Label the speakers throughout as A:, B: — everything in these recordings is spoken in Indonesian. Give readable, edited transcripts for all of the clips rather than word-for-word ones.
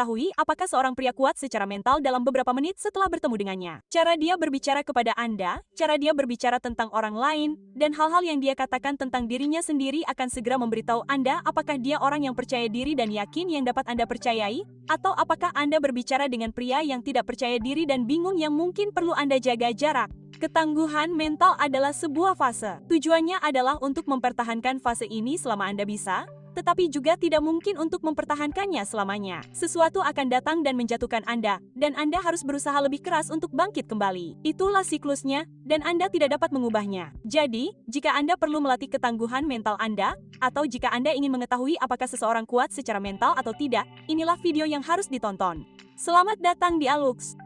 A: mengetahui apakah seorang pria kuat secara mental dalam beberapa menit setelah bertemu dengannya. Cara dia berbicara kepada Anda, cara dia berbicara tentang orang lain, dan hal-hal yang dia katakan tentang dirinya sendiri akan segera memberitahu Anda apakah dia orang yang percaya diri dan yakin yang dapat Anda percayai, atau apakah Anda berbicara dengan pria yang tidak percaya diri dan bingung yang mungkin perlu Anda jaga jarak. Ketangguhan mental adalah sebuah fase. Tujuannya adalah untuk mempertahankan fase ini selama Anda bisa, tetapi juga tidak mungkin untuk mempertahankannya selamanya. Sesuatu akan datang dan menjatuhkan Anda, dan Anda harus berusaha lebih keras untuk bangkit kembali. Itulah siklusnya, dan Anda tidak dapat mengubahnya. Jadi, jika Anda perlu melatih ketangguhan mental Anda, atau jika Anda ingin mengetahui apakah seseorang kuat secara mental atau tidak, inilah video yang harus ditonton. Selamat datang di Alux.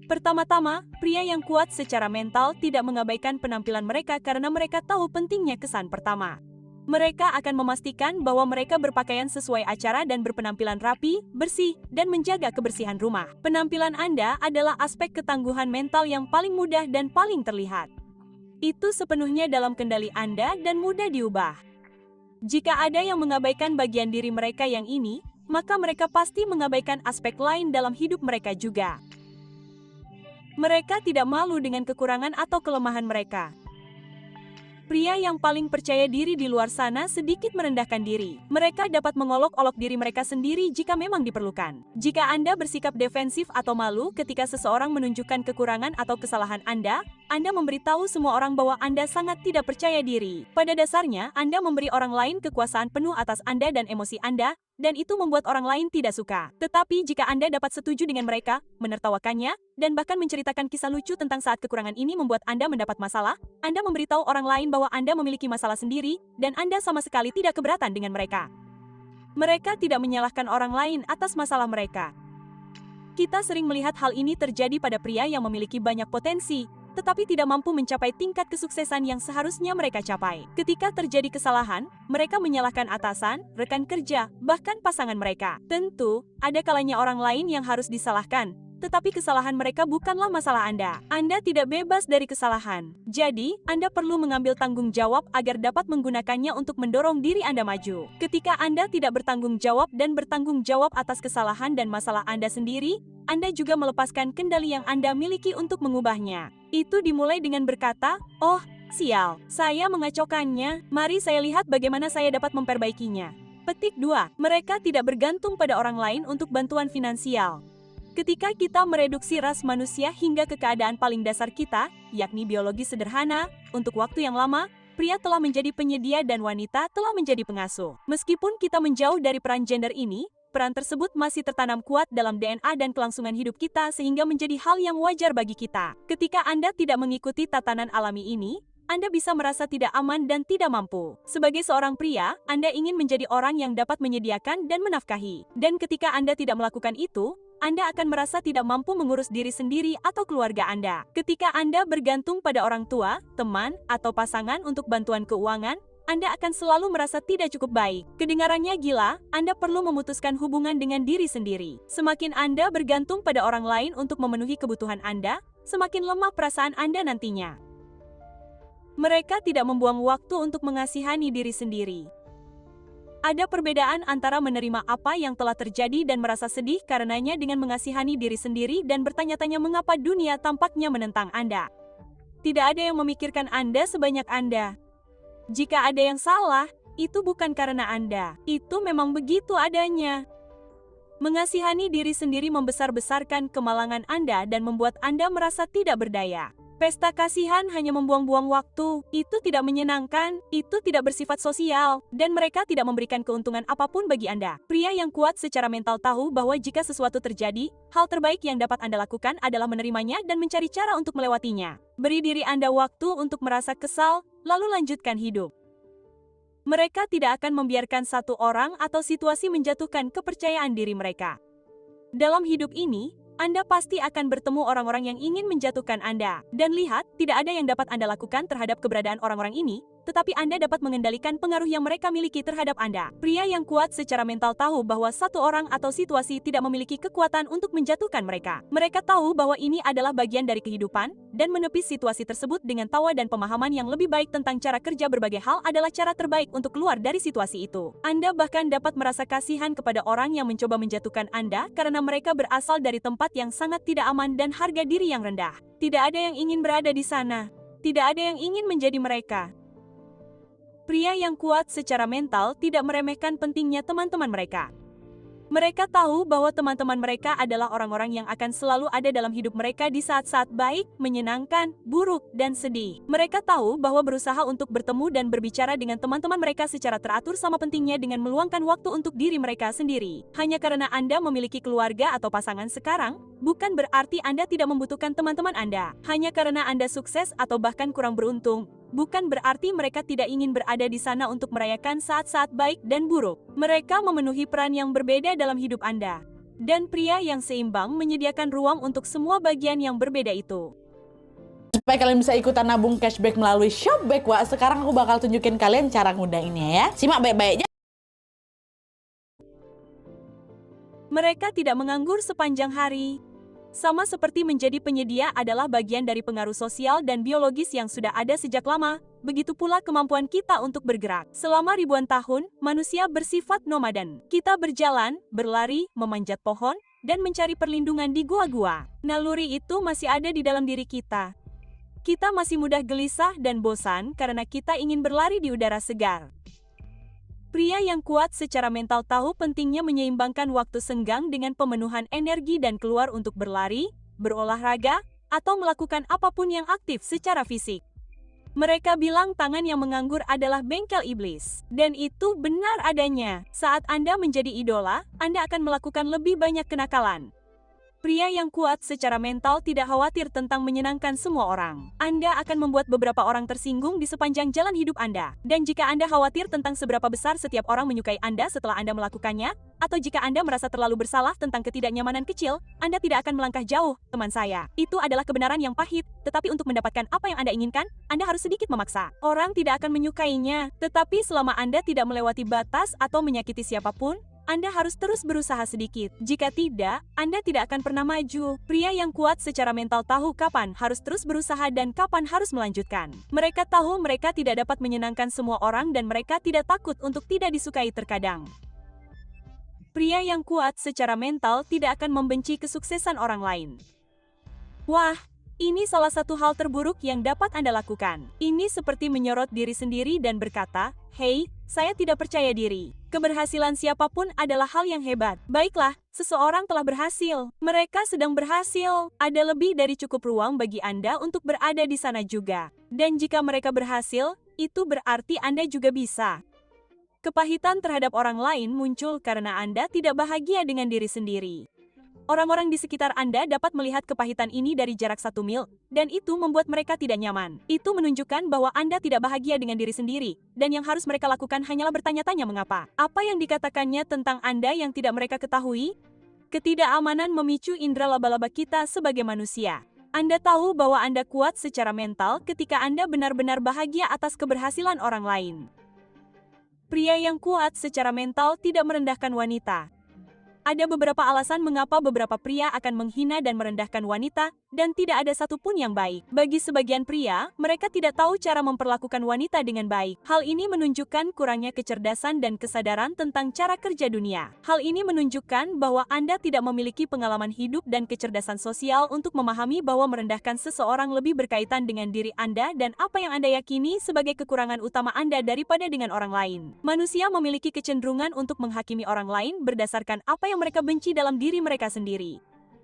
A: Pertama-tama, pria yang kuat secara mental tidak mengabaikan penampilan mereka karena mereka tahu pentingnya kesan pertama. Mereka akan memastikan bahwa mereka berpakaian sesuai acara dan berpenampilan rapi, bersih, dan menjaga kebersihan rumah. Penampilan Anda adalah aspek ketangguhan mental yang paling mudah dan paling terlihat. Itu sepenuhnya dalam kendali Anda dan mudah diubah. Jika ada yang mengabaikan bagian diri mereka yang ini, maka mereka pasti mengabaikan aspek lain dalam hidup mereka juga. Mereka tidak malu dengan kekurangan atau kelemahan mereka. Pria yang paling percaya diri di luar sana sedikit merendahkan diri. Mereka dapat mengolok-olok diri mereka sendiri jika memang diperlukan. Jika Anda bersikap defensif atau malu ketika seseorang menunjukkan kekurangan atau kesalahan Anda memberitahu semua orang bahwa Anda sangat tidak percaya diri. Pada dasarnya, Anda memberi orang lain kekuasaan penuh atas Anda dan emosi Anda, dan itu membuat orang lain tidak suka. Tetapi jika Anda dapat setuju dengan mereka, menertawakannya, dan bahkan menceritakan kisah lucu tentang saat kekurangan ini membuat Anda mendapat masalah, Anda memberitahu orang lain bahwa Anda memiliki masalah sendiri, dan Anda sama sekali tidak keberatan dengan mereka. Mereka tidak menyalahkan orang lain atas masalah mereka. Kita sering melihat hal ini terjadi pada pria yang memiliki banyak potensi, tetapi tidak mampu mencapai tingkat kesuksesan yang seharusnya mereka capai. Ketika terjadi kesalahan, mereka menyalahkan atasan, rekan kerja, bahkan pasangan mereka. Tentu, ada kalanya orang lain yang harus disalahkan, tetapi kesalahan mereka bukanlah masalah Anda. Anda tidak bebas dari kesalahan. Jadi, Anda perlu mengambil tanggung jawab agar dapat menggunakannya untuk mendorong diri Anda maju. Ketika Anda tidak bertanggung jawab dan bertanggung jawab atas kesalahan dan masalah Anda sendiri, Anda juga melepaskan kendali yang Anda miliki untuk mengubahnya. Itu dimulai dengan berkata, "Oh, sial, saya mengacaukannya. Mari saya lihat bagaimana saya dapat memperbaikinya." Petik 2. Mereka tidak bergantung pada orang lain untuk bantuan finansial. Ketika kita mereduksi ras manusia hingga ke keadaan paling dasar kita, yakni biologi sederhana, untuk waktu yang lama, pria telah menjadi penyedia dan wanita telah menjadi pengasuh. Meskipun kita menjauh dari peran gender ini, peran tersebut masih tertanam kuat dalam DNA dan kelangsungan hidup kita sehingga menjadi hal yang wajar bagi kita. Ketika Anda tidak mengikuti tatanan alami ini, Anda bisa merasa tidak aman dan tidak mampu. Sebagai seorang pria, Anda ingin menjadi orang yang dapat menyediakan dan menafkahi. Dan ketika Anda tidak melakukan itu, Anda akan merasa tidak mampu mengurus diri sendiri atau keluarga Anda. Ketika Anda bergantung pada orang tua, teman, atau pasangan untuk bantuan keuangan, Anda akan selalu merasa tidak cukup baik. Kedengarannya gila, Anda perlu memutuskan hubungan dengan diri sendiri. Semakin Anda bergantung pada orang lain untuk memenuhi kebutuhan Anda, semakin lemah perasaan Anda nantinya. Mereka tidak membuang waktu untuk mengasihani diri sendiri. Ada perbedaan antara menerima apa yang telah terjadi dan merasa sedih karenanya dengan mengasihani diri sendiri dan bertanya-tanya mengapa dunia tampaknya menentang Anda. Tidak ada yang memikirkan Anda sebanyak Anda. Jika ada yang salah, itu bukan karena Anda. Itu memang begitu adanya. Mengasihani diri sendiri membesar-besarkan kemalangan Anda dan membuat Anda merasa tidak berdaya. Pesta kasihan hanya membuang-buang waktu, itu tidak menyenangkan, itu tidak bersifat sosial, dan mereka tidak memberikan keuntungan apapun bagi Anda. Pria yang kuat secara mental tahu bahwa jika sesuatu terjadi, hal terbaik yang dapat Anda lakukan adalah menerimanya dan mencari cara untuk melewatinya. Beri diri Anda waktu untuk merasa kesal, lalu lanjutkan hidup. Mereka tidak akan membiarkan satu orang atau situasi menjatuhkan kepercayaan diri mereka. Dalam hidup ini, Anda pasti akan bertemu orang-orang yang ingin menjatuhkan Anda. Dan lihat, tidak ada yang dapat Anda lakukan terhadap keberadaan orang-orang ini, tetapi Anda dapat mengendalikan pengaruh yang mereka miliki terhadap Anda. Pria yang kuat secara mental tahu bahwa satu orang atau situasi tidak memiliki kekuatan untuk menjatuhkan mereka. Mereka tahu bahwa ini adalah bagian dari kehidupan, dan menepis situasi tersebut dengan tawa dan pemahaman yang lebih baik tentang cara kerja berbagai hal adalah cara terbaik untuk keluar dari situasi itu. Anda bahkan dapat merasa kasihan kepada orang yang mencoba menjatuhkan Anda karena mereka berasal dari tempat yang sangat tidak aman dan harga diri yang rendah. Tidak ada yang ingin berada di sana. Tidak ada yang ingin menjadi mereka. Pria yang kuat secara mental tidak meremehkan pentingnya teman-teman mereka. Mereka tahu bahwa teman-teman mereka adalah orang-orang yang akan selalu ada dalam hidup mereka di saat-saat baik, menyenangkan, buruk, dan sedih. Mereka tahu bahwa berusaha untuk bertemu dan berbicara dengan teman-teman mereka secara teratur sama pentingnya dengan meluangkan waktu untuk diri mereka sendiri. Hanya karena Anda memiliki keluarga atau pasangan sekarang, bukan berarti Anda tidak membutuhkan teman-teman Anda. Hanya karena Anda sukses atau bahkan kurang beruntung, bukan berarti mereka tidak ingin berada di sana untuk merayakan saat-saat baik dan buruk. Mereka memenuhi peran yang berbeda dalam hidup Anda. Dan pria yang seimbang menyediakan ruang untuk semua bagian yang berbeda itu.
B: Supaya kalian bisa ikutan nabung cashback melalui Shopback, wah, sekarang aku bakal tunjukin kalian cara mudah ini ya. Simak baik-baik.
A: Mereka tidak menganggur sepanjang hari. Sama seperti menjadi penyedia adalah bagian dari pengaruh sosial dan biologis yang sudah ada sejak lama, begitu pula kemampuan kita untuk bergerak. Selama ribuan tahun, manusia bersifat nomaden. Kita berjalan, berlari, memanjat pohon, dan mencari perlindungan di gua-gua. Naluri itu masih ada di dalam diri kita. Kita masih mudah gelisah dan bosan karena kita ingin berlari di udara segar. Pria yang kuat secara mental tahu pentingnya menyeimbangkan waktu senggang dengan pemenuhan energi dan keluar untuk berlari, berolahraga, atau melakukan apapun yang aktif secara fisik. Mereka bilang tangan yang menganggur adalah bengkel iblis. Dan itu benar adanya. Saat Anda menjadi idola, Anda akan melakukan lebih banyak kenakalan. Pria yang kuat secara mental tidak khawatir tentang menyenangkan semua orang. Anda akan membuat beberapa orang tersinggung di sepanjang jalan hidup Anda. Dan jika Anda khawatir tentang seberapa besar setiap orang menyukai Anda setelah Anda melakukannya, atau jika Anda merasa terlalu bersalah tentang ketidaknyamanan kecil, Anda tidak akan melangkah jauh, teman saya. Itu adalah kebenaran yang pahit, tetapi untuk mendapatkan apa yang Anda inginkan, Anda harus sedikit memaksa. Orang tidak akan menyukainya, tetapi selama Anda tidak melewati batas atau menyakiti siapapun, Anda harus terus berusaha sedikit. Jika tidak, Anda tidak akan pernah maju. Pria yang kuat secara mental tahu kapan harus terus berusaha dan kapan harus melanjutkan. Mereka tahu mereka tidak dapat menyenangkan semua orang dan mereka tidak takut untuk tidak disukai terkadang. Pria yang kuat secara mental tidak akan membenci kesuksesan orang lain. Wah, ini salah satu hal terburuk yang dapat Anda lakukan. Ini seperti menyorot diri sendiri dan berkata, "Hei, saya tidak percaya diri." Keberhasilan siapapun adalah hal yang hebat. Baiklah, seseorang telah berhasil. Mereka sedang berhasil. Ada lebih dari cukup ruang bagi Anda untuk berada di sana juga. Dan jika mereka berhasil, itu berarti Anda juga bisa. Kepahitan terhadap orang lain muncul karena Anda tidak bahagia dengan diri sendiri. Orang-orang di sekitar Anda dapat melihat kepahitan ini dari jarak 1 mil, dan itu membuat mereka tidak nyaman. Itu menunjukkan bahwa Anda tidak bahagia dengan diri sendiri, dan yang harus mereka lakukan hanyalah bertanya-tanya mengapa. Apa yang dikatakannya tentang Anda yang tidak mereka ketahui? Ketidakamanan memicu indera laba-laba kita sebagai manusia. Anda tahu bahwa Anda kuat secara mental ketika Anda benar-benar bahagia atas keberhasilan orang lain. Pria yang kuat secara mental tidak merendahkan wanita. Ada beberapa alasan mengapa beberapa pria akan menghina dan merendahkan wanita, dan tidak ada satupun yang baik. Bagi sebagian pria, mereka tidak tahu cara memperlakukan wanita dengan baik. Hal ini menunjukkan kurangnya kecerdasan dan kesadaran tentang cara kerja dunia. Hal ini menunjukkan bahwa Anda tidak memiliki pengalaman hidup dan kecerdasan sosial untuk memahami bahwa merendahkan seseorang lebih berkaitan dengan diri Anda dan apa yang Anda yakini sebagai kekurangan utama Anda daripada dengan orang lain. Manusia memiliki kecenderungan untuk menghakimi orang lain berdasarkan apa yang mereka benci dalam diri mereka sendiri.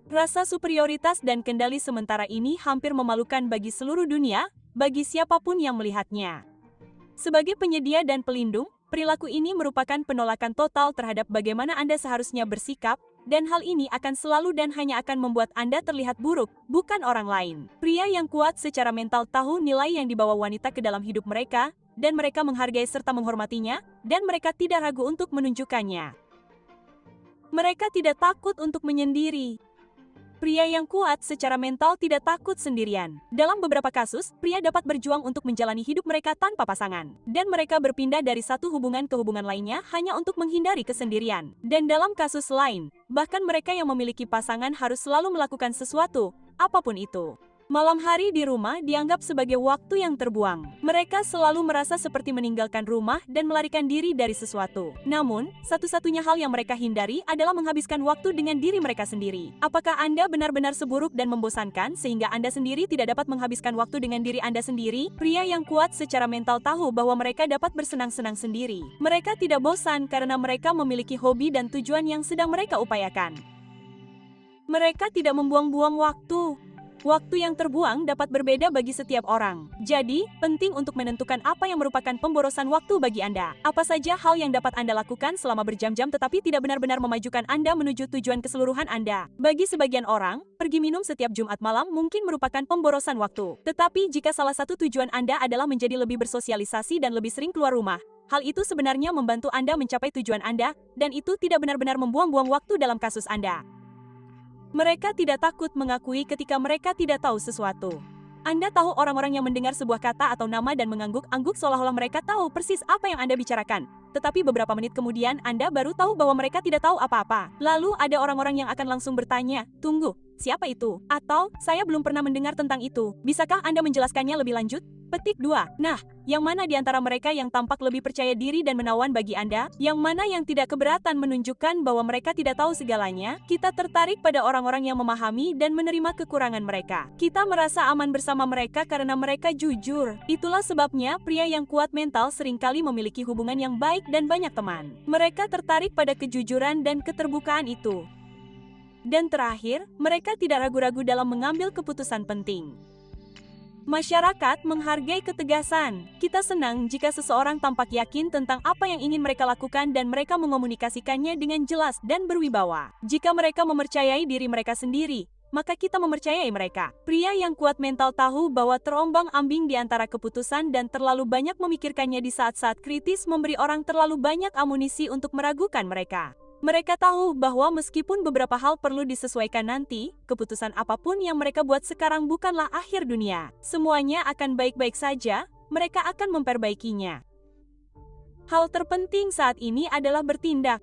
A: Rasa superioritas dan kendali sementara ini hampir memalukan bagi seluruh dunia, bagi siapapun yang melihatnya. Sebagai penyedia dan pelindung, perilaku ini merupakan penolakan total terhadap bagaimana Anda seharusnya bersikap, dan hal ini akan selalu dan hanya akan membuat Anda terlihat buruk, bukan orang lain. Pria yang kuat secara mental tahu nilai yang dibawa wanita ke dalam hidup mereka, dan mereka menghargai serta menghormatinya, dan mereka tidak ragu untuk menunjukkannya. Mereka tidak takut untuk menyendiri. Pria yang kuat secara mental tidak takut sendirian. Dalam beberapa kasus, pria dapat berjuang untuk menjalani hidup mereka tanpa pasangan. Dan mereka berpindah dari satu hubungan ke hubungan lainnya hanya untuk menghindari kesendirian. Dan dalam kasus lain, bahkan mereka yang memiliki pasangan harus selalu melakukan sesuatu, apapun itu. Malam hari di rumah dianggap sebagai waktu yang terbuang. Mereka selalu merasa seperti meninggalkan rumah dan melarikan diri dari sesuatu. Namun, satu-satunya hal yang mereka hindari adalah menghabiskan waktu dengan diri mereka sendiri. Apakah Anda benar-benar seburuk dan membosankan sehingga Anda sendiri tidak dapat menghabiskan waktu dengan diri Anda sendiri? Pria yang kuat secara mental tahu bahwa mereka dapat bersenang-senang sendiri. Mereka tidak bosan karena mereka memiliki hobi dan tujuan yang sedang mereka upayakan. Mereka tidak membuang-buang waktu. Waktu yang terbuang dapat berbeda bagi setiap orang. Jadi, penting untuk menentukan apa yang merupakan pemborosan waktu bagi Anda. Apa saja hal yang dapat Anda lakukan selama berjam-jam tetapi tidak benar-benar memajukan Anda menuju tujuan keseluruhan Anda. Bagi sebagian orang, pergi minum setiap Jumat malam mungkin merupakan pemborosan waktu. Tetapi jika salah satu tujuan Anda adalah menjadi lebih bersosialisasi dan lebih sering keluar rumah, hal itu sebenarnya membantu Anda mencapai tujuan Anda, dan itu tidak benar-benar membuang-buang waktu dalam kasus Anda. Mereka tidak takut mengakui ketika mereka tidak tahu sesuatu. Anda tahu orang-orang yang mendengar sebuah kata atau nama dan mengangguk-angguk seolah-olah mereka tahu persis apa yang Anda bicarakan. Tetapi beberapa menit kemudian Anda baru tahu bahwa mereka tidak tahu apa-apa. Lalu ada orang-orang yang akan langsung bertanya, "Tunggu, siapa itu?" Atau, "Saya belum pernah mendengar tentang itu. Bisakah Anda menjelaskannya lebih lanjut?" Petik 2. Nah, yang mana di antara mereka yang tampak lebih percaya diri dan menawan bagi Anda? Yang mana yang tidak keberatan menunjukkan bahwa mereka tidak tahu segalanya? Kita tertarik pada orang-orang yang memahami dan menerima kekurangan mereka. Kita merasa aman bersama mereka karena mereka jujur. Itulah sebabnya pria yang kuat mental seringkali memiliki hubungan yang baik dan banyak teman. Mereka tertarik pada kejujuran dan keterbukaan itu. Dan terakhir, mereka tidak ragu-ragu dalam mengambil keputusan penting. Masyarakat menghargai ketegasan. Kita senang jika seseorang tampak yakin tentang apa yang ingin mereka lakukan dan mereka mengomunikasikannya dengan jelas dan berwibawa. Jika mereka mempercayai diri mereka sendiri, maka kita mempercayai mereka. Pria yang kuat mental tahu bahwa terombang-ambing di antara keputusan dan terlalu banyak memikirkannya di saat-saat kritis memberi orang terlalu banyak amunisi untuk meragukan mereka. Mereka tahu bahwa meskipun beberapa hal perlu disesuaikan nanti, keputusan apapun yang mereka buat sekarang bukanlah akhir dunia. Semuanya akan baik-baik saja, mereka akan memperbaikinya. Hal terpenting saat ini adalah bertindak.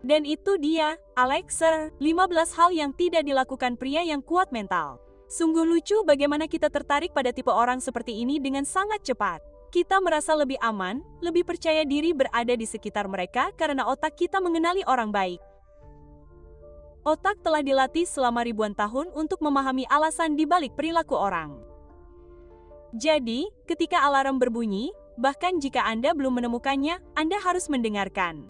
A: Dan itu dia, Alexa, 15 hal yang tidak dilakukan pria yang kuat mental. Sungguh lucu bagaimana kita tertarik pada tipe orang seperti ini dengan sangat cepat. Kita merasa lebih aman, lebih percaya diri berada di sekitar mereka karena otak kita mengenali orang baik. Otak telah dilatih selama ribuan tahun untuk memahami alasan di balik perilaku orang. Jadi, ketika alarm berbunyi, bahkan jika Anda belum menemukannya, Anda harus mendengarkan.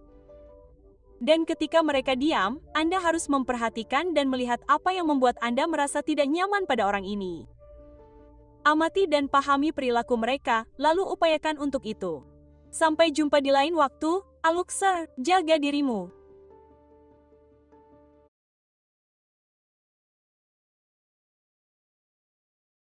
A: Dan ketika mereka diam, Anda harus memperhatikan dan melihat apa yang membuat Anda merasa tidak nyaman pada orang ini. Amati dan pahami perilaku mereka, lalu upayakan untuk itu. Sampai jumpa di lain waktu, Alexa, jaga dirimu.